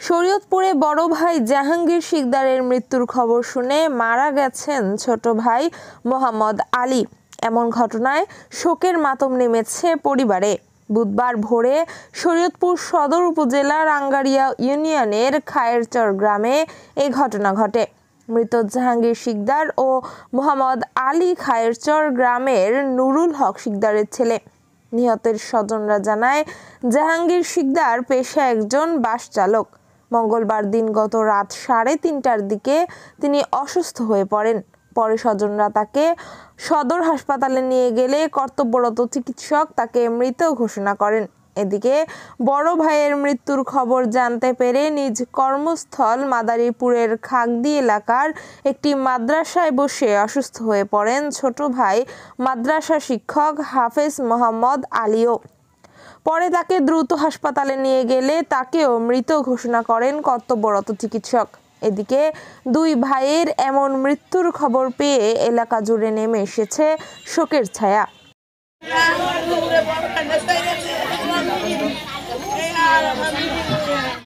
শরীয়তপুরে বড় ভাই জাহাঙ্গীর শিকদারের মৃত্যুর খবর শুনে মারা গেছেন ছোট ভাই মোহাম্মদ আলী। এমন ঘটনায় শোকের মাতম নেমেছে পরিবারে। বুধবার ভোরে শরীয়তপুর সদর উপজেলার আঙ্গারিয়া ইউনিয়নের খায়েরচর গ্রামে এই ঘটনা ঘটে। মৃত জাহাঙ্গীর শিকদার ও মোহাম্মদ আলী খায়েরচর গ্রামের নুরুল হক শিকদারের ছেলে। নিহতের স্বজনরা জানায়, জাহাঙ্গীর শিকদার পেশায় একজন বাস চালক। মঙ্গলবার দিনগত রাত 3:30টার দিকে তিনি অসুস্থ হয়ে পড়েন। পরে স্বজনরা তাকে সদর হাসপাতালে নিয়ে গেলে কর্তব্যরত চিকিৎসক তাকে মৃত ঘোষণা করেন। এদিকে বড় ভাইয়ের মৃত্যুর খবর জানতে পেরে নিজ কর্মস্থল মাদারীপুরের খাগদি এলাকার একটি মাদ্রাসায় বসে অসুস্থ হয়ে পড়েন ছোট ভাই মাদ্রাসা শিক্ষক হাফেজ মোহাম্মদ আলীও। পরে তাকে দ্রুত হাসপাতালে নিয়ে গেলে তাকেও মৃত ঘোষণা করেন কর্তব্যরত চিকিৎসক। এদিকে দুই ভাইয়ের এমন মৃত্যুর খবর পেয়ে এলাকা জুড়ে নেমে এসেছে শোকের ছায়া।